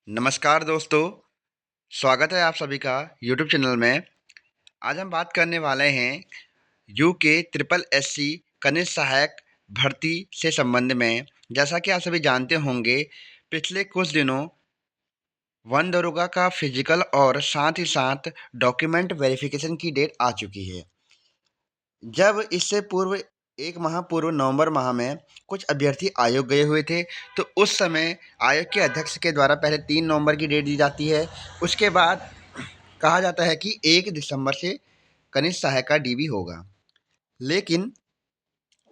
नमस्कार दोस्तों, स्वागत है आप सभी का यूट्यूब चैनल में। आज हम बात करने वाले हैं यूके ट्रिपल एससी कनिष्ठ सहायक भर्ती से संबंध में। जैसा कि आप सभी जानते होंगे, पिछले कुछ दिनों वन दरोगा का फिजिकल और साथ ही साथ डॉक्यूमेंट वेरिफिकेशन की डेट आ चुकी है। जब इससे पूर्व एक माह पूर्व नवंबर माह में कुछ अभ्यर्थी आयोग गए हुए थे, तो उस समय आयोग के अध्यक्ष के द्वारा पहले 3 नवंबर की डेट दी जाती है। उसके बाद कहा जाता है कि 1 दिसंबर से कनिष्ठ सहायक का डीवी होगा। लेकिन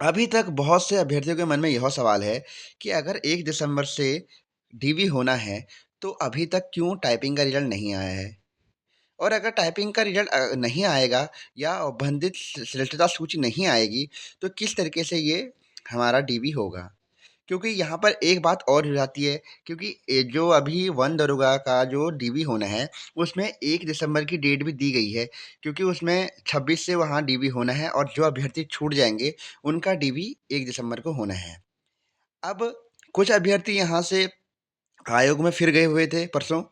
अभी तक बहुत से अभ्यर्थियों के मन में यह सवाल है कि अगर 1 दिसंबर से डीवी होना है, तो अभी तक क्यों टाइपिंग का रिजल्ट नहीं आया है? और अगर टाइपिंग का रिजल्ट नहीं आएगा या बंधित सदस्यता सूची नहीं आएगी, तो किस तरीके से ये हमारा डीवी होगा? क्योंकि यहाँ पर एक बात और हो जाती है, क्योंकि जो अभी वन दरोगा का जो डीवी होना है, उसमें 1 दिसंबर की डेट भी दी गई है, क्योंकि उसमें 26 से वहाँ डीवी होना है और जो अभ्यर्थी छूट जाएंगे उनका डीवी 1 दिसंबर को होना है। अब कुछ अभ्यर्थी यहाँ से आयोग में फिर गए हुए थे परसों,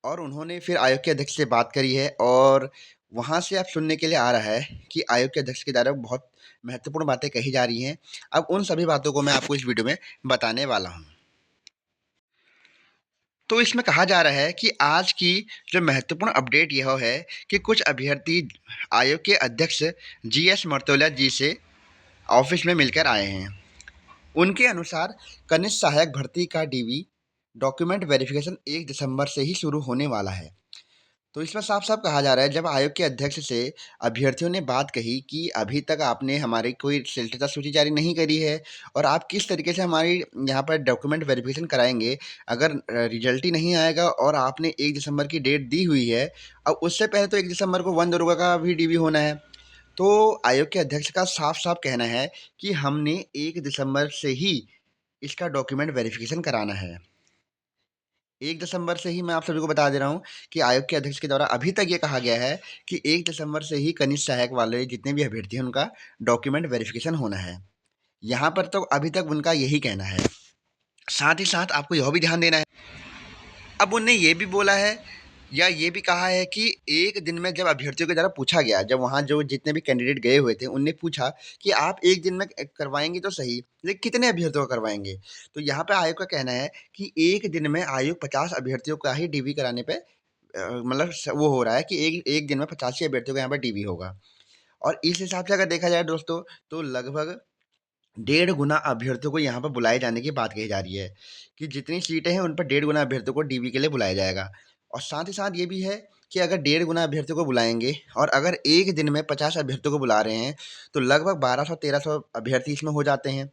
और उन्होंने फिर आयोग के अध्यक्ष से बात करी है, और वहाँ से अब सुनने के लिए आ रहा है कि आयोग के अध्यक्ष के द्वारा बहुत महत्वपूर्ण बातें कही जा रही हैं। अब उन सभी बातों को मैं आपको इस वीडियो में बताने वाला हूँ। तो इसमें कहा जा रहा है कि आज की जो महत्वपूर्ण अपडेट यह है कि कुछ अभ्यर्थी आयोग के अध्यक्ष जीएस मर्तोलिया जी से ऑफिस में मिलकर आए हैं। उनके अनुसार कनिष्ठ सहायक भर्ती का डीवी डॉक्यूमेंट वेरिफिकेशन 1 दिसंबर से ही शुरू होने वाला है। तो इसमें साफ-साफ कहा जा रहा है, जब आयोग के अध्यक्ष से अभ्यर्थियों ने बात कही कि अभी तक आपने हमारी कोई सदस्यता सूची जारी नहीं करी है और आप किस तरीके से हमारी यहाँ पर डॉक्यूमेंट वेरिफिकेशन कराएँगे, अगर रिजल्ट ही नहीं आएगा और आपने 1 दिसंबर की डेट दी हुई है, अब उससे पहले तो 1 दिसंबर को वन दरोगा का भी डीवी होना है। तो आयोग के अध्यक्ष का साफ-साफ कहना है कि हमने 1 दिसंबर से ही इसका डॉक्यूमेंट वेरिफिकेशन कराना है। 1 दिसंबर से ही मैं आप सभी को बता दे रहा हूँ कि आयोग के अध्यक्ष के द्वारा अभी तक ये कहा गया है कि 1 दिसंबर से ही कनिष्ठ सहायक वाले जितने भी अभ्यर्थी हैं, उनका डॉक्यूमेंट वेरिफिकेशन होना है। यहाँ पर तो अभी तक उनका यही कहना है। साथ ही साथ आपको यह भी ध्यान देना है, अब उनने ये भी बोला है या ये भी कहा है कि एक दिन में जब अभ्यर्थियों के द्वारा पूछा गया, जब वहाँ जो जितने भी कैंडिडेट गए हुए थे, उनने पूछा कि आप एक दिन में करवाएंगे तो सही, लेकिन कितने अभ्यर्थियों का करवाएंगे? तो यहाँ पे आयोग का कहना है कि एक दिन में आयोग 50 अभ्यर्थियों का ही डीवी कराने पे मतलब वो हो रहा है कि एक एक दिन में 85 अभ्यर्थियों का यहाँ पर डीवी होगा। और इस हिसाब से अगर देखा जाए दोस्तों, तो लगभग 1.5 गुना अभ्यर्थियों को यहाँ पर बुलाए जाने की बात कही जा रही है कि जितनी सीटें हैं उन पर 1.5 गुना अभ्यर्थियों को डीवी के लिए बुलाया जाएगा। और साथ ही साथ ये भी है कि अगर 1.5 गुना अभ्यर्थियों को बुलाएंगे और अगर एक दिन में 50 अभ्यर्थियों को बुला रहे हैं, तो लगभग 1200-1300 अभ्यर्थी इसमें हो जाते हैं।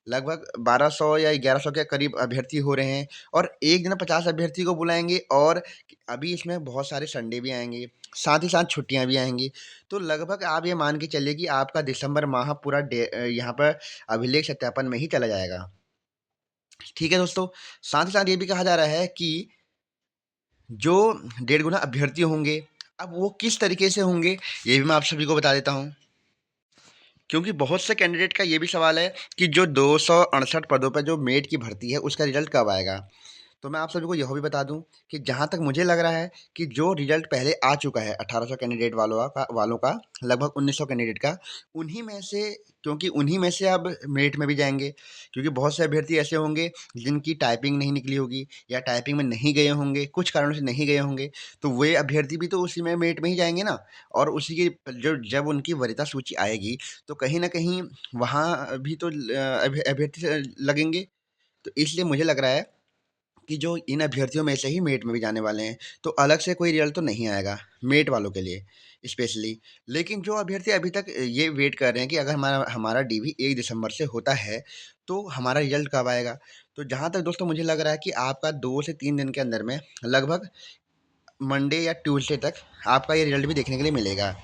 लगभग 1200 या 1100 के करीब अभ्यर्थी हो रहे हैं, और एक दिन में 50 अभ्यर्थी को बुलाएंगे, और अभी इसमें बहुत सारे संडे भी आएंगे, साथ ही साथ छुट्टियां भी आएंगी। तो लगभग आप ये मान के चलिए कि आपका दिसंबर माह पूरा यहाँ पर अभिलेख सत्यापन में ही चला जाएगा। ठीक है दोस्तों, साथ ही साथ ये भी कहा जा रहा है कि जो 1.5 गुना अभ्यर्थी होंगे, अब वो किस तरीके से होंगे, ये भी मैं आप सभी को बता देता हूँ। क्योंकि बहुत से कैंडिडेट का ये भी सवाल है कि जो 268 पदों पर जो मेट की भर्ती है, उसका रिजल्ट कब आएगा? तो मैं आप सभी को यह भी बता दूं कि जहां तक मुझे लग रहा है कि जो रिजल्ट पहले आ चुका है 1800 कैंडिडेट वालों का लगभग 1900 कैंडिडेट का, उन्हीं में से, क्योंकि उन्हीं में से अब मेरिट में भी जाएंगे, क्योंकि बहुत से अभ्यर्थी ऐसे होंगे जिनकी टाइपिंग नहीं निकली होगी या टाइपिंग में नहीं गए होंगे, कुछ कारणों से नहीं गए होंगे, तो वे अभ्यर्थी भी तो उसी में मेरिट में ही जाएंगे ना। और उसी की जो जब उनकी वरीयता सूची आएगी, तो कहीं ना कहीं वहाँ भी तो अभ्यर्थी लगेंगे। तो इसलिए मुझे लग रहा है कि जो इन अभ्यर्थियों में से ही मेट में भी जाने वाले हैं, तो अलग से कोई रिजल्ट तो नहीं आएगा मेट वालों के लिए स्पेशली। लेकिन जो अभ्यर्थी अभी तक ये वेट कर रहे हैं कि अगर हमारा हमारा डीवी 1 दिसंबर से होता है, तो हमारा रिजल्ट कब आएगा? तो जहाँ तक दोस्तों मुझे लग रहा है कि आपका 2 से 3 दिन के अंदर में लगभग मंडे या ट्यूसडे तक आपका ये रिजल्ट भी देखने के लिए मिलेगा।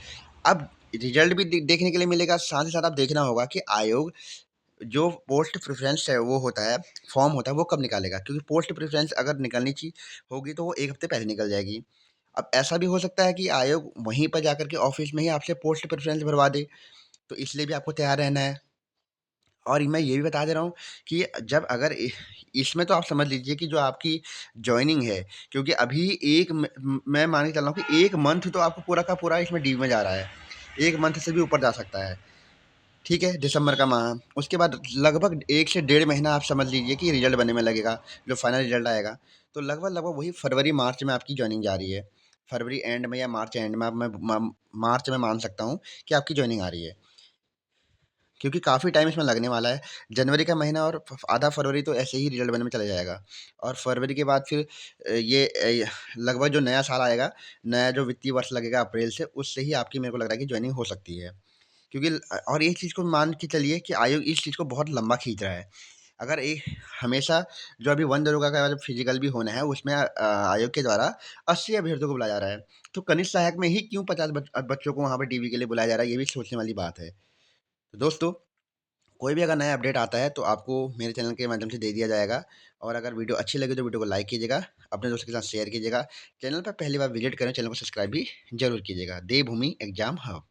अब रिजल्ट भी देखने के लिए मिलेगा, साथ ही साथ आप देखना होगा कि आयोग जो पोस्ट प्रेफ़रेंस है वो होता है, फॉर्म होता है, वो कब निकालेगा? क्योंकि पोस्ट प्रेफ़रेंस अगर निकलनी होगी तो वो 1 हफ़्ते पहले निकल जाएगी। अब ऐसा भी हो सकता है कि आयोग वहीं पर जाकर के ऑफ़िस में ही आपसे पोस्ट प्रेफ़रेंस भरवा दे, तो इसलिए भी आपको तैयार रहना है। और मैं ये भी बता दे रहा हूँ कि जब अगर इसमें तो आप समझ लीजिए कि जो आपकी जॉइनिंग है, क्योंकि अभी मैं मान के चल रहा हूँ कि 1 मंथ तो आपको पूरा का पूरा इसमें ड्यू में जा रहा है। 1 मंथ से भी ऊपर जा सकता है, ठीक है? दिसंबर का माह, उसके बाद लगभग 1 से डेढ़ महीना आप समझ लीजिए कि रिज़ल्ट बनने में लगेगा, जो फाइनल रिज़ल्ट आएगा। तो लगभग वही फरवरी-मार्च में आपकी जॉइनिंग जा रही है। फरवरी एंड में या मार्च एंड में, अब मैं मार्च में मान सकता हूँ कि आपकी जॉइनिंग आ रही है। क्योंकि काफ़ी टाइम इसमें लगने वाला है। जनवरी का महीना और आधा फरवरी तो ऐसे ही रिजल्ट बनने में चला जाएगा, और फरवरी के बाद फिर लगभग जो नया साल आएगा, नया जो वित्तीय वर्ष लगेगा अप्रैल से, उससे ही आपकी मेरे को लग रहा है कि ज्वाइनिंग हो सकती है। क्योंकि और एक चीज़ को मान के चलिए कि आयोग इस चीज़ को बहुत लंबा खींच रहा है। अगर एक हमेशा जो अभी वन दरोगा का जो फिजिकल भी होना है, उसमें आयोग के द्वारा 80 अभ्यर्थियों को बुलाया जा रहा है। तो कनिष्ठ सहायक में ही क्यों 50 बच्चों को वहाँ पे डीवी के लिए बुलाया जा रहा है, ये भी सोचने वाली बात है। तो दोस्तों, कोई भी अगर नया अपडेट आता है तो आपको मेरे चैनल के माध्यम से दे दिया जाएगा। और अगर वीडियो अच्छी लगी तो वीडियो को लाइक कीजिएगा, अपने दोस्तों के साथ शेयर कीजिएगा। चैनल पर पहली बार विजिट करें, चैनल को सब्सक्राइब भी जरूर कीजिएगा। देवभूमि एग्जाम हब।